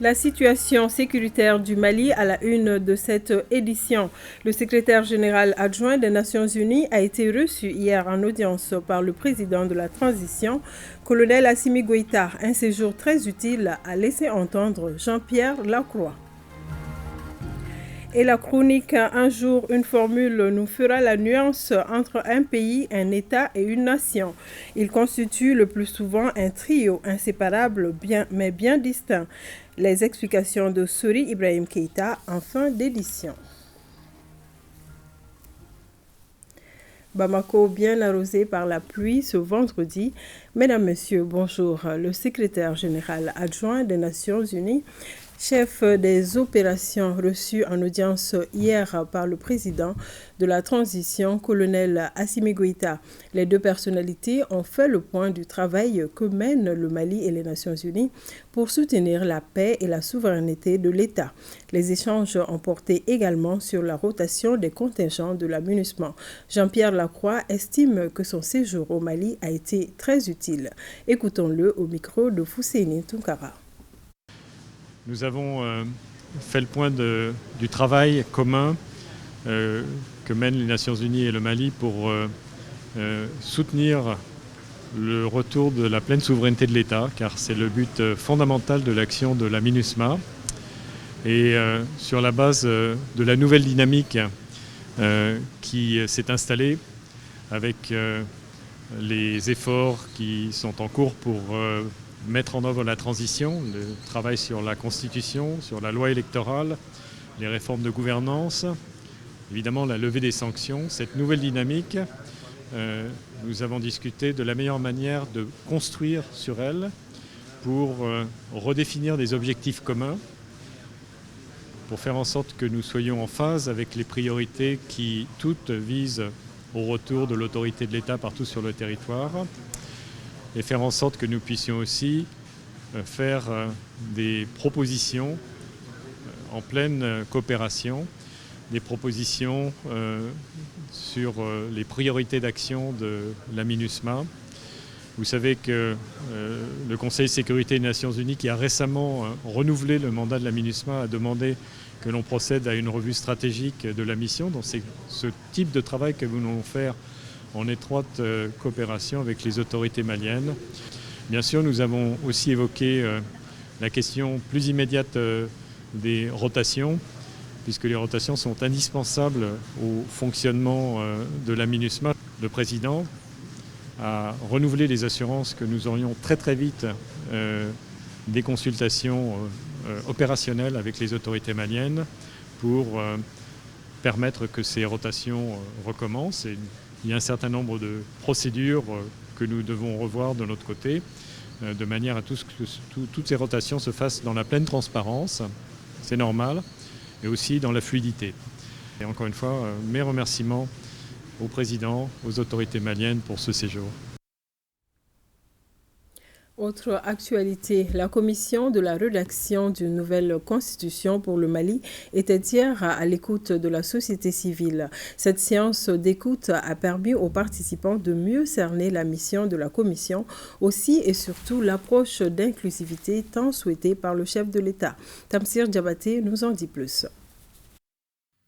La situation sécuritaire du Mali à la une de cette édition. Le secrétaire général adjoint des Nations Unies a été reçu hier en audience par le président de la transition, colonel Assimi Goïta. Un séjour très utile a laissé entendre Jean-Pierre Lacroix. Et la chronique Un jour, une formule nous fera la nuance entre un pays, un État et une nation. Ils constituent le plus souvent un trio inséparable mais bien distinct. Les explications de Souri Ibrahim Keïta en fin d'édition. Bamako bien arrosé par la pluie ce vendredi. Mesdames, Messieurs, bonjour. Le secrétaire général adjoint des Nations Unies, chef des opérations reçu en audience hier par le président de la transition, colonel Assimi Goïta. Les deux personnalités ont fait le point du travail que mènent le Mali et les Nations Unies pour soutenir la paix et la souveraineté de l'État. Les échanges ont porté également sur la rotation des contingents de la MINUSMA. Jean-Pierre Lacroix estime que son séjour au Mali a été très utile. Écoutons-le au micro de Fousséni Tounkara. Nous avons fait le point du travail commun que mènent les Nations Unies et le Mali pour soutenir le retour de la pleine souveraineté de l'État, car c'est le but fondamental de l'action de la MINUSMA. Et sur la base de la nouvelle dynamique qui s'est installée avec les efforts qui sont en cours pour mettre en œuvre la transition, le travail sur la Constitution, sur la loi électorale, les réformes de gouvernance, évidemment la levée des sanctions. Cette nouvelle dynamique, nous avons discuté de la meilleure manière de construire sur elle pour redéfinir des objectifs communs, pour faire en sorte que nous soyons en phase avec les priorités qui toutes visent au retour de l'autorité de l'État partout sur le territoire, et faire en sorte que nous puissions aussi faire des propositions en pleine coopération, des propositions sur les priorités d'action de la MINUSMA. Vous savez que le Conseil de sécurité des Nations Unies, qui a récemment renouvelé le mandat de la MINUSMA, a demandé que l'on procède à une revue stratégique de la mission. Donc c'est ce type de travail que nous voulons faire en étroite coopération avec les autorités maliennes. Bien sûr, nous avons aussi évoqué la question plus immédiate des rotations, puisque les rotations sont indispensables au fonctionnement de la MINUSMA. Le président a renouvelé les assurances que nous aurions très très vite des consultations opérationnelles avec les autorités maliennes pour permettre que ces rotations recommencent. Et il y a un certain nombre de procédures que nous devons revoir de notre côté, de manière à que toutes ces rotations se fassent dans la pleine transparence, c'est normal, et aussi dans la fluidité. Et encore une fois, mes remerciements au président, aux autorités maliennes pour ce séjour. Autre actualité, la commission de la rédaction d'une nouvelle constitution pour le Mali était hier à l'écoute de la société civile. Cette séance d'écoute a permis aux participants de mieux cerner la mission de la commission, aussi et surtout l'approche d'inclusivité tant souhaitée par le chef de l'État. Tamsir Diabaté nous en dit plus.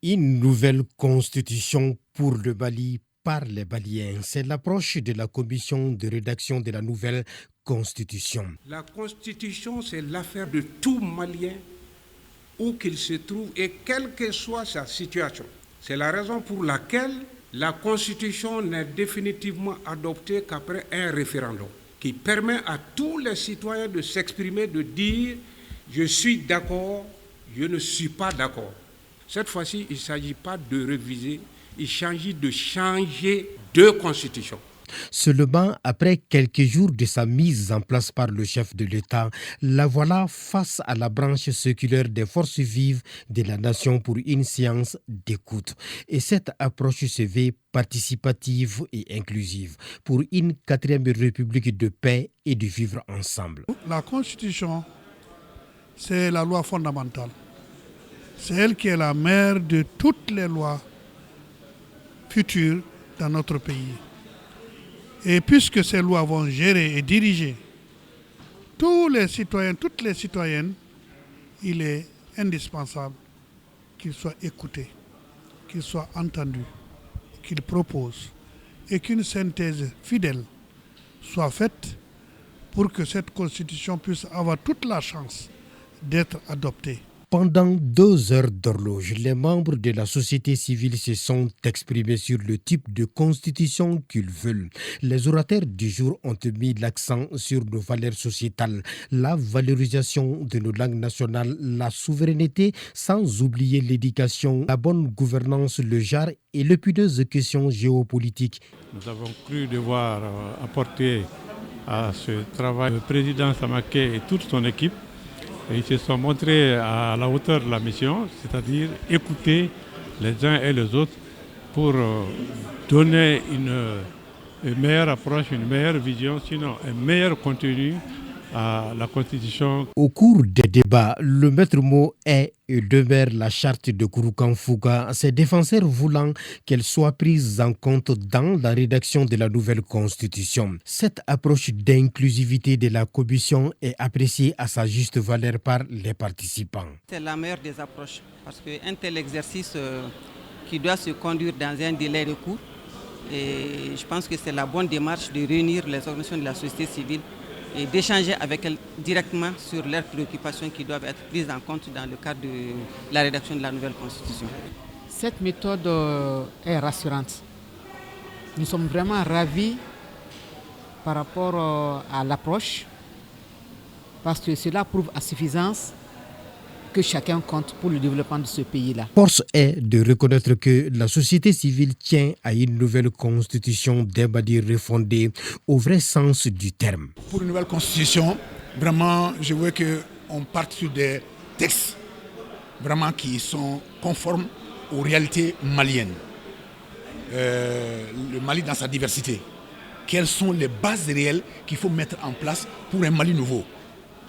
Une nouvelle constitution pour le Mali par les Maliens. C'est l'approche de la commission de rédaction de la nouvelle constitution. La constitution, c'est l'affaire de tout Malien, où qu'il se trouve et quelle que soit sa situation. C'est la raison pour laquelle la constitution n'est définitivement adoptée qu'après un référendum, qui permet à tous les citoyens de s'exprimer, de dire « je suis d'accord, je ne suis pas d'accord ». Cette fois-ci, il ne s'agit pas de réviser, il s'agit de changer de constitution. Seulement, après quelques jours de sa mise en place par le chef de l'État, la voilà face à la branche séculaire des forces vives de la nation pour une séance d'écoute. Et cette approche se veut participative et inclusive pour une 4e république de paix et de vivre ensemble. La Constitution, c'est la loi fondamentale. C'est elle qui est la mère de toutes les lois futures dans notre pays. Et puisque ces lois vont gérer et diriger tous les citoyens, toutes les citoyennes il est indispensable qu'il soit écouté, qu'il soit entendu, qu'il propose et qu'une synthèse fidèle soit faite pour que cette constitution puisse avoir toute la chance d'être adoptée. Pendant 2 heures d'horloge, les membres de la société civile se sont exprimés sur le type de constitution qu'ils veulent. Les orateurs du jour ont mis l'accent sur nos valeurs sociétales, la valorisation de nos langues nationales, la souveraineté, sans oublier l'éducation, la bonne gouvernance, le genre et l'épineuse question géopolitique. Nous avons cru devoir apporter à ce travail le président Samaké et toute son équipe. Et ils se sont montrés à la hauteur de la mission, c'est-à-dire écouter les uns et les autres pour donner une meilleure approche, une meilleure vision, sinon un meilleur contenu à la Constitution. Au cours des débats, le maître mot est et demeure la charte de Kouroukan-Fouga, ses défenseurs voulant qu'elle soit prise en compte dans la rédaction de la nouvelle constitution. Cette approche d'inclusivité de la commission est appréciée à sa juste valeur par les participants. C'est la meilleure des approches parce qu'un tel exercice qui doit se conduire dans un délai de court, et je pense que c'est la bonne démarche de réunir les organisations de la société civile et d'échanger avec elles directement sur leurs préoccupations qui doivent être prises en compte dans le cadre de la rédaction de la nouvelle constitution. Cette méthode est rassurante. Nous sommes vraiment ravis par rapport à l'approche parce que cela prouve à suffisance que chacun compte pour le développement de ce pays-là. Force est de reconnaître que la société civile tient à une nouvelle constitution d'Embadi refondée au vrai sens du terme. Pour une nouvelle constitution, vraiment, je veux qu'on parte sur des textes vraiment qui sont conformes aux réalités maliennes. Le Mali dans sa diversité. Quelles sont les bases réelles qu'il faut mettre en place pour un Mali nouveau?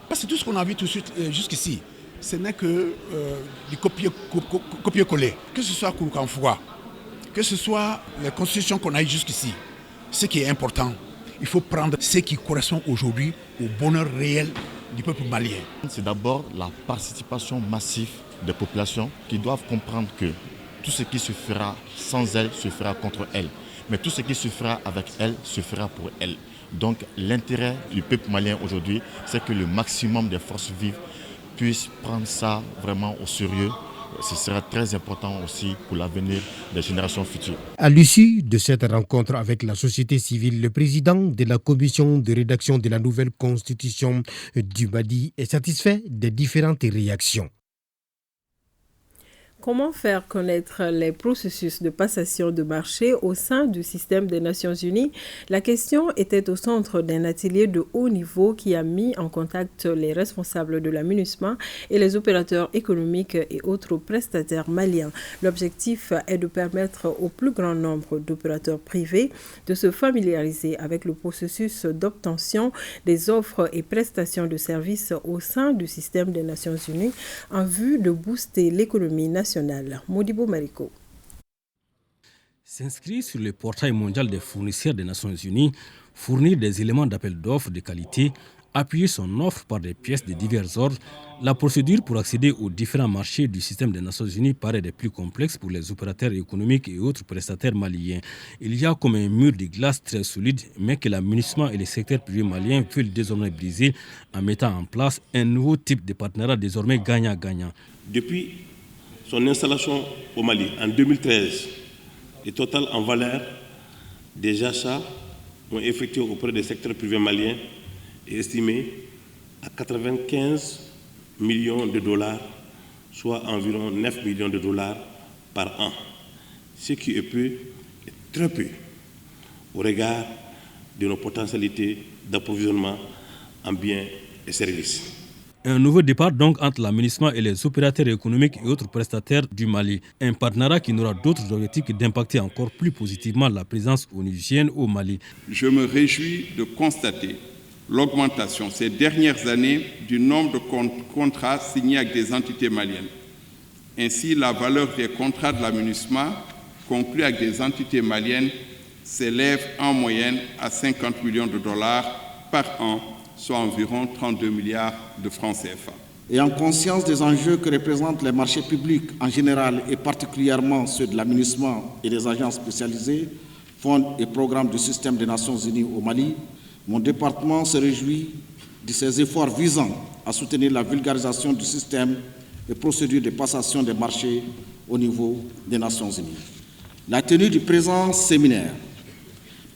Parce que tout ce qu'on a vu tout de suite jusqu'ici, ce n'est que du copier-coller. Que ce soit Kouroukan-Fouga, que ce soit la constitution qu'on a eue jusqu'ici, ce qui est important, il faut prendre ce qui correspond aujourd'hui au bonheur réel du peuple malien. C'est d'abord la participation massive des populations qui doivent comprendre que tout ce qui se fera sans elles se fera contre elles. Mais tout ce qui se fera avec elles se fera pour elles. Donc l'intérêt du peuple malien aujourd'hui, c'est que le maximum des forces vives puissent prendre ça vraiment au sérieux. Ce sera très important aussi pour l'avenir des générations futures. À l'issue de cette rencontre avec la société civile, le président de la commission de rédaction de la nouvelle constitution du Mali est satisfait des différentes réactions. Comment faire connaître les processus de passation de marché au sein du système des Nations Unies? La question était au centre d'un atelier de haut niveau qui a mis en contact les responsables de la MINUSMA et les opérateurs économiques et autres prestataires maliens. L'objectif est de permettre au plus grand nombre d'opérateurs privés de se familiariser avec le processus d'obtention des offres et prestations de services au sein du système des Nations Unies en vue de booster l'économie nationale. Modibo Mariko. S'inscrire sur le portail mondial des fournisseurs des Nations Unies, fournir des éléments d'appel d'offres de qualité, appuyer son offre par des pièces de divers ordres, la procédure pour accéder aux différents marchés du système des Nations Unies paraît des plus complexes pour les opérateurs économiques et autres prestataires maliens. Il y a comme un mur de glace très solide, mais que la MINUSMA et les secteurs privés maliens veulent désormais briser en mettant en place un nouveau type de partenariat désormais gagnant-gagnant. Depuis son installation au Mali en 2013, le total en valeur des achats ont effectués auprès des secteurs privés maliens est estimé à 95 millions de dollars, soit environ 9 millions de dollars par an, ce qui est peu, est très peu, au regard de nos potentialités d'approvisionnement en biens et services. Un nouveau départ donc entre la MINUSMA et les opérateurs économiques et autres prestataires du Mali. Un partenariat qui n'aura d'autres objectifs que d'impacter encore plus positivement la présence onusienne au Mali. Je me réjouis de constater l'augmentation ces dernières années du nombre de contrats signés avec des entités maliennes. Ainsi, la valeur des contrats de la MINUSMA conclus avec des entités maliennes s'élève en moyenne à 50 millions de dollars par an, soit environ 32 milliards de francs CFA. Ayant conscience des enjeux que représentent les marchés publics en général et particulièrement ceux de l'aménagement et des agences spécialisées, fonds et programmes du système des Nations Unies au Mali, mon département se réjouit de ces efforts visant à soutenir la vulgarisation du système et procédures de passation des marchés au niveau des Nations Unies. La tenue du présent séminaire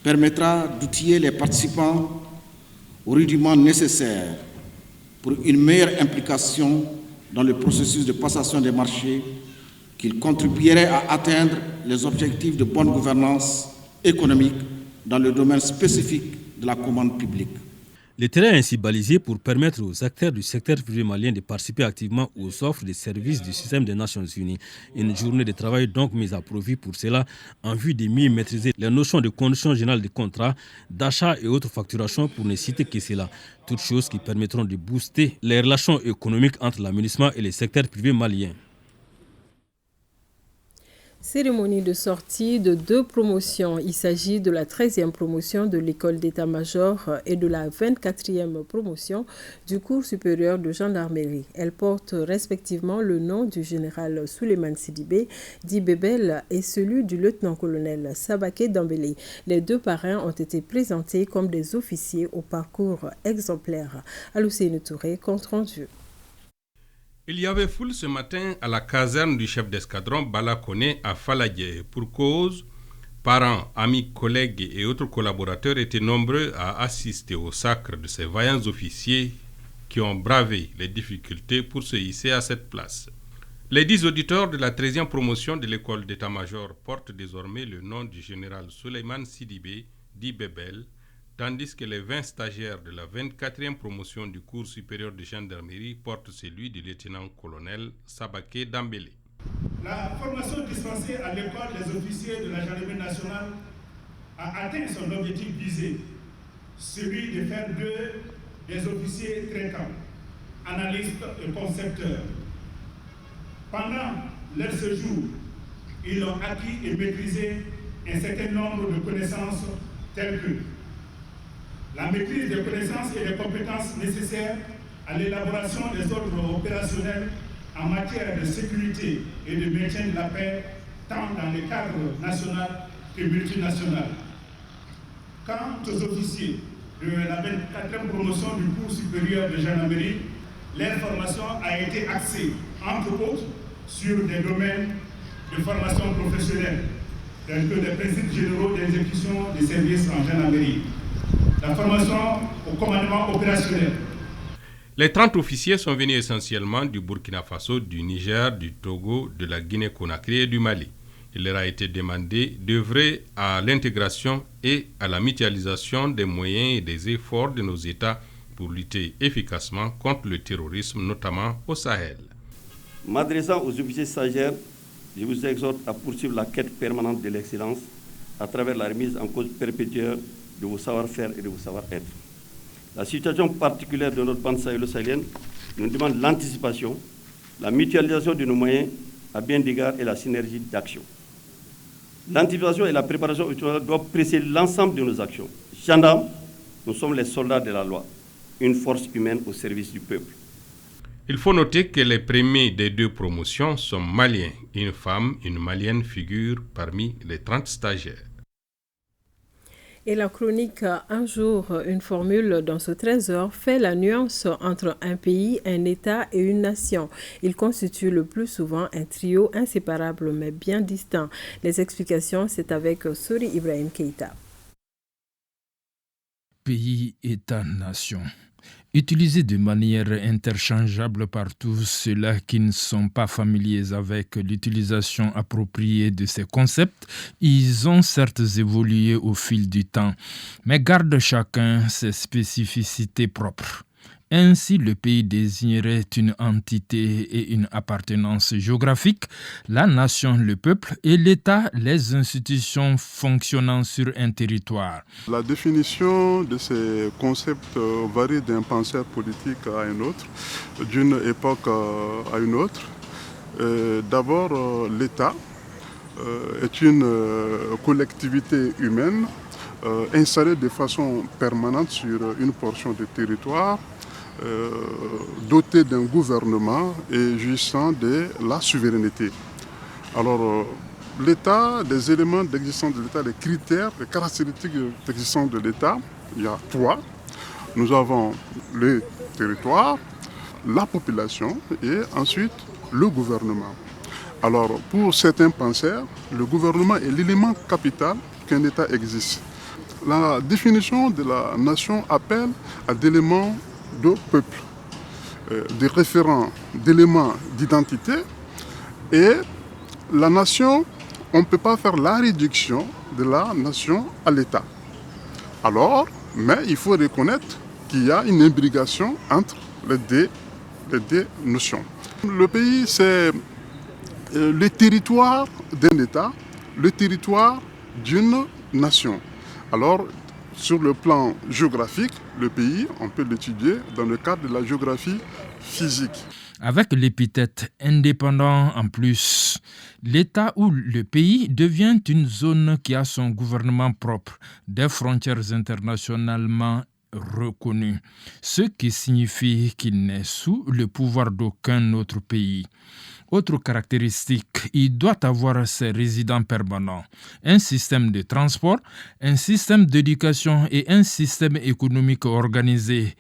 permettra d'outiller les participants aux rudiments nécessaires pour une meilleure implication dans le processus de passation des marchés, qu'il contribuerait à atteindre les objectifs de bonne gouvernance économique dans le domaine spécifique de la commande publique. Le terrain est ainsi balisé pour permettre aux acteurs du secteur privé malien de participer activement aux offres de services du système des Nations Unies. Une journée de travail donc mise à profit pour cela en vue de mieux maîtriser les notions de conditions générales de contrat, d'achat et autres facturations pour ne citer que cela. Toutes choses qui permettront de booster les relations économiques entre l'aménagement et le secteur privé malien. Cérémonie de sortie de 2 promotions. Il s'agit de la 13e promotion de l'école d'état-major et de la 24e promotion du cours supérieur de gendarmerie. Elles portent respectivement le nom du général Souleymane Sidibé, dit Bébel, et celui du lieutenant-colonel Sabaké Dambélé. Les 2 parrains ont été présentés comme des officiers au parcours exemplaire. Alousseynou Touré, compte rendu. Il y avait foule ce matin à la caserne du chef d'escadron Bala Koné à Faladje. Pour cause, parents, amis, collègues et autres collaborateurs étaient nombreux à assister au sacre de ces vaillants officiers qui ont bravé les difficultés pour se hisser à cette place. Les 10 auditeurs de la 13e promotion de l'école d'état-major portent désormais le nom du général Souleymane Sidibé, dit Bébel, tandis que les 20 stagiaires de la 24e promotion du cours supérieur de gendarmerie portent celui du lieutenant-colonel Sabaké Dambélé. La formation dispensée à l'école des officiers de la gendarmerie nationale a atteint son objectif visé, celui de faire d'eux des officiers traitants, analystes et concepteurs. Pendant leur séjour, ils ont acquis et maîtrisé un certain nombre de connaissances telles que la maîtrise des connaissances et des compétences nécessaires à l'élaboration des ordres opérationnels en matière de sécurité et de maintien de la paix, tant dans le cadre national que multinational. Quant aux officiers de la 24e promotion du cours supérieur de gendarmerie, leur formation a été axée, entre autres, sur des domaines de formation professionnelle, tels que les principes généraux d'exécution des services en gendarmerie, la formation au commandement opérationnel. Les 30 officiers sont venus essentiellement du Burkina Faso, du Niger, du Togo, de la Guinée-Conakry et du Mali. Il leur a été demandé d'œuvrer à l'intégration et à la mutualisation des moyens et des efforts de nos États pour lutter efficacement contre le terrorisme, notamment au Sahel. M'adressant aux officiers stagiaires, je vous exhorte à poursuivre la quête permanente de l'excellence à travers la remise en cause perpétuelle de vos savoir-faire et de vos savoir-être. La situation particulière de notre bande sahélo-sahélienne nous demande l'anticipation, la mutualisation de nos moyens à bien d'égards et la synergie d'action. L'anticipation et la préparation doivent précéder l'ensemble de nos actions. Gendarmes, nous sommes les soldats de la loi, une force humaine au service du peuple. Il faut noter que les premiers des 2 promotions sont maliens. Une femme, une malienne figure parmi les 30 stagiaires. Et la chronique Un jour, une formule dans ce trésor fait la nuance entre un pays, un État et une nation. Il constitue le plus souvent un trio inséparable mais bien distinct. Les explications, c'est avec Souri Ibrahim Keïta. Pays, État, nation. Utilisés de manière interchangeable par tous ceux-là qui ne sont pas familiers avec l'utilisation appropriée de ces concepts, ils ont certes évolué au fil du temps, mais gardent chacun ses spécificités propres. Ainsi, le pays désignerait une entité et une appartenance géographique, la nation, le peuple, et l'État, les institutions fonctionnant sur un territoire. La définition de ces concepts varie d'un penseur politique à un autre, d'une époque à une autre. D'abord, l'État est une collectivité humaine installée de façon permanente sur une portion de territoire, doté d'un gouvernement et jouissant de la souveraineté. Alors, l'État, des éléments d'existence de l'État, les critères, les caractéristiques d'existence de l'État, il y a 3. Nous avons le territoire, la population et ensuite le gouvernement. Alors, pour certains penseurs, le gouvernement est l'élément capital qu'un État existe. La définition de la nation appelle à d'éléments de peuple, des référents d'éléments d'identité. Et la nation, on ne peut pas faire la réduction de la nation à l'État. Alors, mais il faut reconnaître qu'il y a une imbrication entre les deux notions. Le pays, c'est le territoire d'un État, le territoire d'une nation. Alors, sur le plan géographique, le pays, on peut l'étudier dans le cadre de la géographie physique. Avec l'épithète indépendant en plus, l'État ou le pays devient une zone qui a son gouvernement propre, des frontières internationalement reconnues, ce qui signifie qu'il n'est sous le pouvoir d'aucun autre pays. Autre caractéristique, il doit avoir ses résidents permanents, un système de transport, un système d'éducation et un système économique organisé,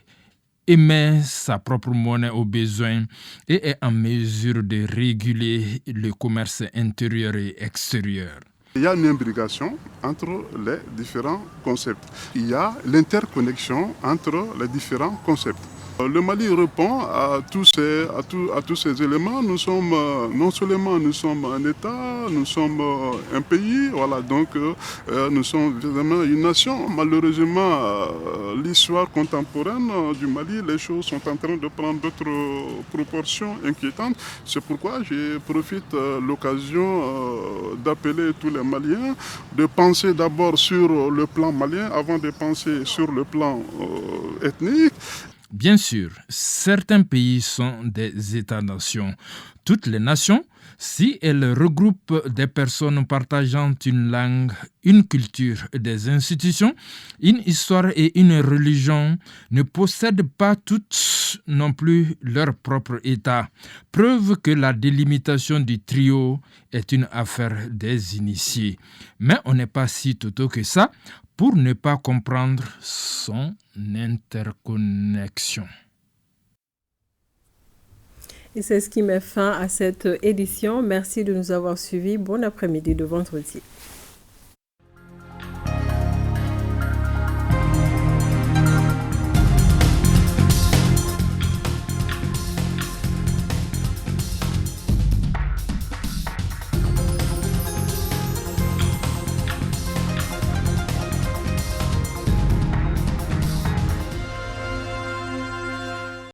émet sa propre monnaie aux besoins et est en mesure de réguler le commerce intérieur et extérieur. Il y a une imbrication entre les différents concepts. Il y a l'interconnexion entre les différents concepts. Le Mali répond à tous ces éléments. Nous sommes non seulement nous sommes un État, nous sommes un pays, voilà, donc nous sommes évidemment une nation. Malheureusement, l'histoire contemporaine du Mali, les choses sont en train de prendre d'autres proportions inquiétantes. C'est pourquoi je profite de l'occasion d'appeler tous les Maliens de penser d'abord sur le plan malien avant de penser sur le plan ethnique. Bien sûr, certains pays sont des États-nations. Toutes les nations, si elles regroupent des personnes partageant une langue, une culture, des institutions, une histoire et une religion, ne possèdent pas toutes non plus leur propre État. Preuve que la délimitation du trio est une affaire des initiés. Mais on n'est pas si totaux que ça pour ne pas comprendre son interconnexion. Et c'est ce qui met fin à cette édition. Merci de nous avoir suivis. Bon après-midi de vendredi.